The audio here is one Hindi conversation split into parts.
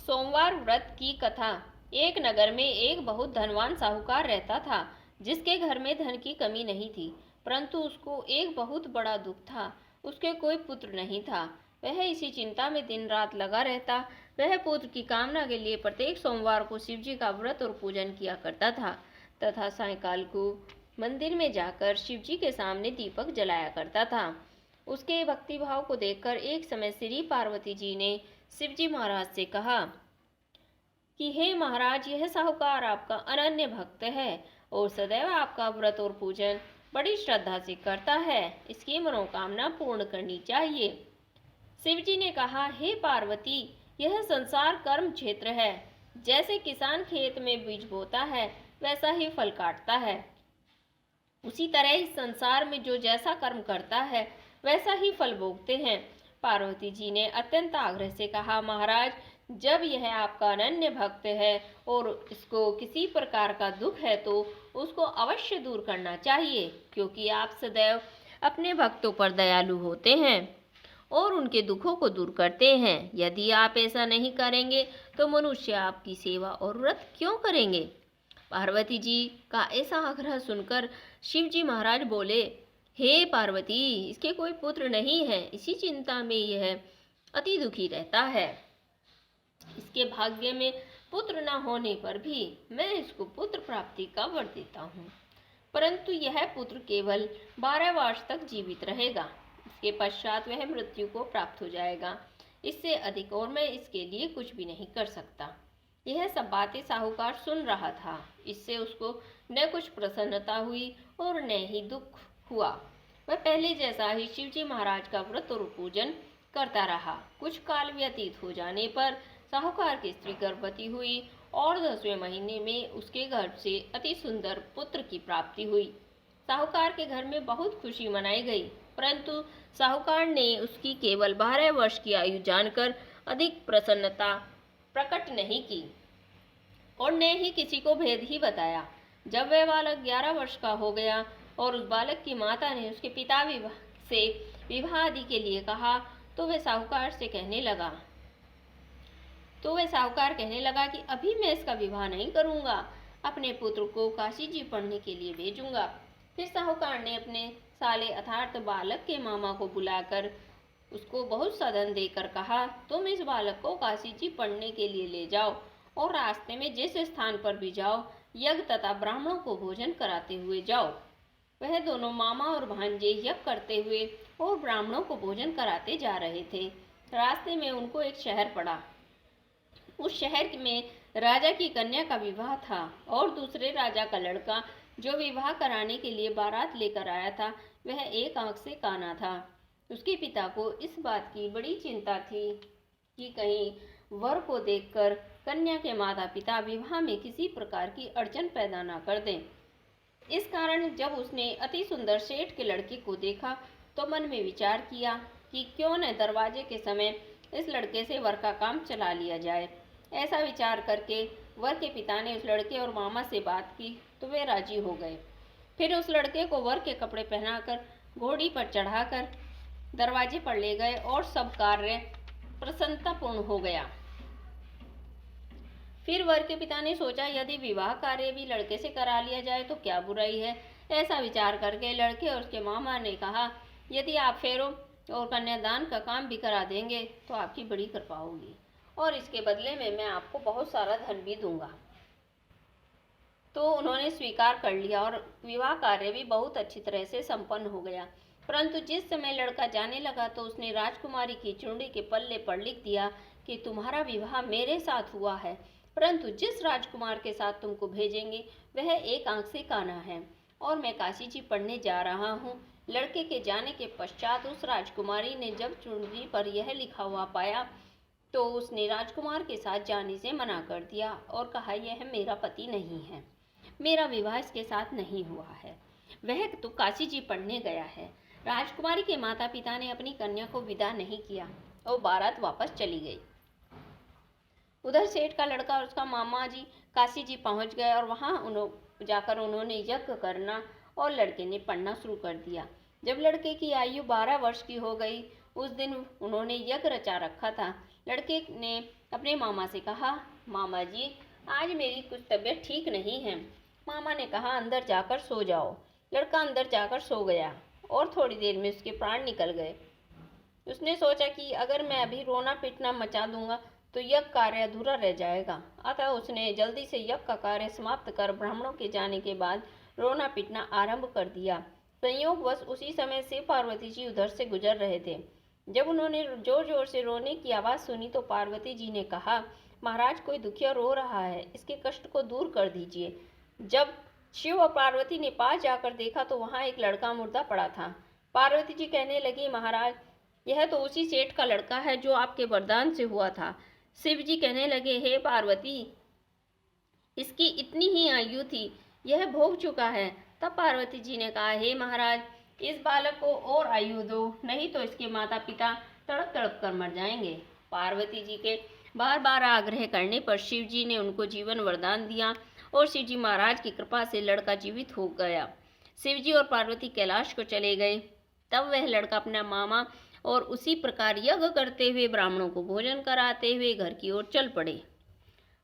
सोमवार व्रत की कथा। एक नगर में एक बहुत धनवान साहूकार रहता था, जिसके घर में धन की कमी नहीं थी, परंतु उसको एक बहुत बड़ा दुख था। उसके कोई पुत्र नहीं था। वह इसी चिंता में दिन रात लगा रहता। वह पुत्र की कामना के लिए प्रत्येक सोमवार को शिव जी का व्रत और पूजन किया करता था तथा सायंकाल को मंदिर में जाकर शिव जी के सामने दीपक जलाया करता था। उसके भक्तिभाव को देखकर एक समय श्री पार्वती जी ने शिव जी महाराज से कहा कि हे महाराज, यह साहूकार आपका अनन्य भक्त है और सदैव आपका व्रत और पूजन बड़ी श्रद्धा से करता है। इसकी मनोकामना पूर्ण करनी चाहिए। शिव जी ने कहा, हे पार्वती, यह संसार कर्म क्षेत्र है। जैसे किसान खेत में बीज बोता है, वैसा ही फल काटता है। उसी तरह इस संसार में जो जैसा कर्म करता है, वैसा ही फल भोगते हैं। पार्वती जी ने अत्यंत आग्रह से कहा, महाराज, जब यह आपका अनन्य भक्त है और इसको किसी प्रकार का दुख है तो उसको अवश्य दूर करना चाहिए, क्योंकि आप सदैव अपने भक्तों पर दयालु होते हैं और उनके दुखों को दूर करते हैं। यदि आप ऐसा नहीं करेंगे तो मनुष्य आपकी सेवा और व्रत क्यों करेंगे? पार्वती जी का ऐसा आग्रह सुनकर शिव जी महाराज बोले, हे पार्वती, इसके कोई पुत्र नहीं है। इसी चिंता में यह अति दुखी रहता है। इसके भाग्य में पुत्र न होने पर भी मैं इसको पुत्र प्राप्ति का वर देता हूँ, परंतु यह पुत्र केवल 12 वर्ष तक जीवित रहेगा। इसके पश्चात वह मृत्यु को प्राप्त हो जाएगा। इससे अधिक और मैं इसके लिए कुछ भी नहीं कर सकता। यह सब बातें साहूकार सुन रहा था। इससे उसको न कुछ प्रसन्नता हुई और न ही दुख हुआ। वह पहले जैसा ही शिवजी महाराज का व्रत और पूजन करता रहा। कुछ काल व्यतीत हो जाने पर साहूकार की स्त्री गर्भवती हुई और 10वें महीने में उसके गर्भ से अति सुंदर पुत्र की प्राप्ति हुई। साहूकार के घर में बहुत खुशी मनाई गई, परंतु साहूकार ने उसकी केवल 12 वर्ष की आयु जानकर अधिक प्रसन्नता प्रकट नहीं की और न ही किसी को भेद ही बताया। जब वह बालक 11 वर्ष का हो गया और उस बालक की माता ने उसके पिता से विवाह आदि के लिए कहा, तो वह साहूकार कहने लगा कि अभी मैं इसका विवाह नहीं करूंगा, अपने पुत्र को काशी जी पढ़ने के लिए भेजूंगा। फिर साहूकार ने अपने साले अर्थात बालक के मामा को बुलाकर उसको बहुत सा धन देकर कहा, तुम इस बालक को काशी जी पढ़ने के लिए ले जाओ और रास्ते में जिस स्थान पर भी जाओ, यज्ञ तथा ब्राह्मणों को भोजन कराते हुए जाओ। वह दोनों मामा और भांजे यज्ञ करते हुए और ब्राह्मणों को भोजन कराते जा रहे थे। रास्ते में उनको एक शहर पड़ा। उस शहर में राजा की कन्या का विवाह था और दूसरे राजा का लड़का जो विवाह कराने के लिए बारात लेकर आया था, वह एक आंख से काना था। उसके पिता को इस बात की बड़ी चिंता थी कि कहीं वर को देखकर कन्या के माता पिता विवाह में किसी प्रकार की अड़चन पैदा न कर दें। इस कारण जब उसने अति सुंदर सेठ के लड़के को देखा तो मन में विचार किया कि क्यों न दरवाजे के समय इस लड़के से वर का काम चला लिया जाए। ऐसा विचार करके वर के पिता ने उस लड़के और मामा से बात की तो वे राजी हो गए। फिर उस लड़के को वर के कपड़े पहनाकर घोड़ी पर चढ़ाकर दरवाजे पर ले गए और सब कार्य प्रसन्नतापूर्ण हो गया। फिर वर के पिता ने सोचा, यदि विवाह कार्य भी लड़के से करा लिया जाए तो क्या बुराई है। ऐसा विचार करके लड़के और उसके मामा ने कहा, यदि आप फेरों और कन्यादान का काम भी करा देंगे तो आपकी बड़ी कृपा होगी और इसके बदले में मैं आपको बहुत सारा धन भी दूंगा। तो उन्होंने स्वीकार कर लिया और विवाह कार्य भी बहुत अच्छी तरह से संपन्न हो गया। परंतु जिस समय लड़का जाने लगा तो उसने राजकुमारी की चुंडी के पल्ले पर लिख दिया कि तुम्हारा विवाह मेरे साथ हुआ है, परंतु जिस राजकुमार के साथ तुमको भेजेंगे वह एक आंख से काना है और मैं काशी जी पढ़ने जा रहा हूँ। लड़के के जाने के पश्चात उस राजकुमारी ने जब चुंडी पर यह लिखा हुआ पाया तो उसने राजकुमार के साथ जाने से मना कर दिया और कहा, यह मेरा पति नहीं है, मेरा विवाह इसके साथ नहीं हुआ है, वह तो काशी जी पढ़ने गया है। राजकुमारी के माता पिता ने अपनी कन्या को विदा नहीं किया और बारात वापस चली गई। उधर सेठ का लड़का और उसका मामा जी काशी जी पहुंच गए और वहां जाकर उन्होंने यज्ञ करना और लड़के ने पढ़ना शुरू कर दिया। जब लड़के की आयु 12 वर्ष की हो गई उस दिन उन्होंने यज्ञ रचा रखा था। लड़के ने अपने मामा से कहा, मामा जी, आज मेरी कुछ तबीयत ठीक नहीं है। मामा ने कहा, अंदर जाकर सो जाओ। लड़का अंदर जाकर सो गया और थोड़ी देर में उसके प्राण निकल गए। उसने सोचा कि अगर मैं अभी रोना पीटना मचा दूंगा तो यज्ञ कार्य अधूरा रह जाएगा। अतः उसने जल्दी से यज्ञ का कार्य समाप्त कर ब्राह्मणों के जाने के बाद रोना पीटना आरंभ कर दिया। संयोगवश उसी समय शिव पार्वती जी उधर से गुजर रहे थे। जब उन्होंने जोर जोर से रोने की आवाज़ सुनी तो पार्वती जी ने कहा, महाराज, कोई दुखिया रो रहा है, इसके कष्ट को दूर कर दीजिए। जब शिव और पार्वती ने पास जाकर देखा तो वहाँ एक लड़का मुर्दा पड़ा था। पार्वती जी कहने लगी, महाराज, यह तो उसी सेठ का लड़का है जो आपके वरदान से हुआ था। शिव जी कहने लगे, हे पार्वती, इसकी इतनी ही आयु थी, यह भोग चुका है। तब पार्वती जी ने कहा, हे महाराज, इस बालक को और आयु दो, नहीं तो इसके माता पिता तड़प तड़प कर मर जाएंगे। पार्वती जी के बार बार आग्रह करने पर शिव जी ने उनको जीवन वरदान दिया और शिव जी महाराज की कृपा से लड़का जीवित हो गया। शिव जी और पार्वती कैलाश को चले गए। तब वह लड़का अपना मामा और उसी प्रकार यज्ञ करते हुए ब्राह्मणों को भोजन कराते हुए घर की ओर चल पड़े।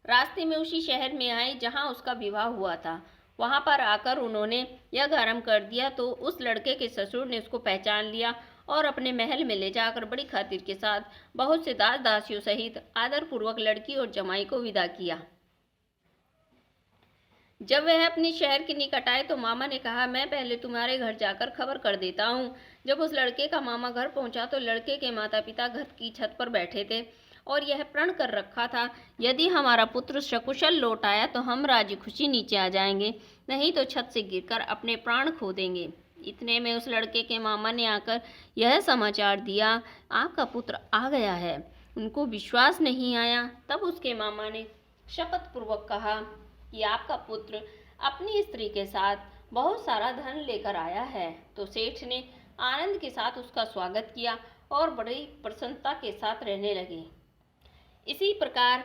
रास्ते में उसी शहर में आए जहां उसका विवाह हुआ था। वहां पर आकर उन्होंने यज्ञ आरंभ कर दिया तो उस लड़के के ससुर ने उसको पहचान लिया और अपने महल में ले जाकर बड़ी खातिर के साथ बहुत से दास दासियों सहित आदरपूर्वक लड़की और जमाई को विदा किया। जब वह अपने शहर के निकट आए तो मामा ने कहा, मैं पहले तुम्हारे घर जाकर खबर कर देता हूँ। जब उस लड़के का मामा घर पहुंचा तो लड़के के माता पिता घर की छत पर बैठे थे और यह प्रण कर रखा था, यदि हमारा पुत्र सकुशल लौट आया तो हम राजी खुशी नीचे आ जाएंगे, नहीं तो छत से गिरकर अपने प्राण खो देंगे। इतने में उस लड़के के मामा ने आकर यह समाचार दिया, आपका पुत्र आ गया है। उनको विश्वास नहीं आया। तब उसके मामा ने शपथ पूर्वक कहा कि आपका पुत्र अपनी स्त्री के साथ बहुत सारा धन लेकर आया है। तो सेठ ने आनंद के साथ उसका स्वागत किया और बड़ी प्रसन्नता के साथ रहने लगे। इसी प्रकार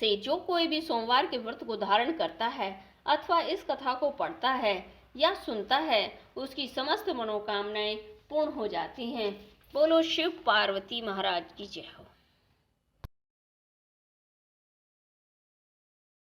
से जो कोई भी सोमवार के व्रत को धारण करता है अथवा इस कथा को पढ़ता है या सुनता है, उसकी समस्त मनोकामनाएं पूर्ण हो जाती हैं। बोलो शिव पार्वती महाराज की जय हो।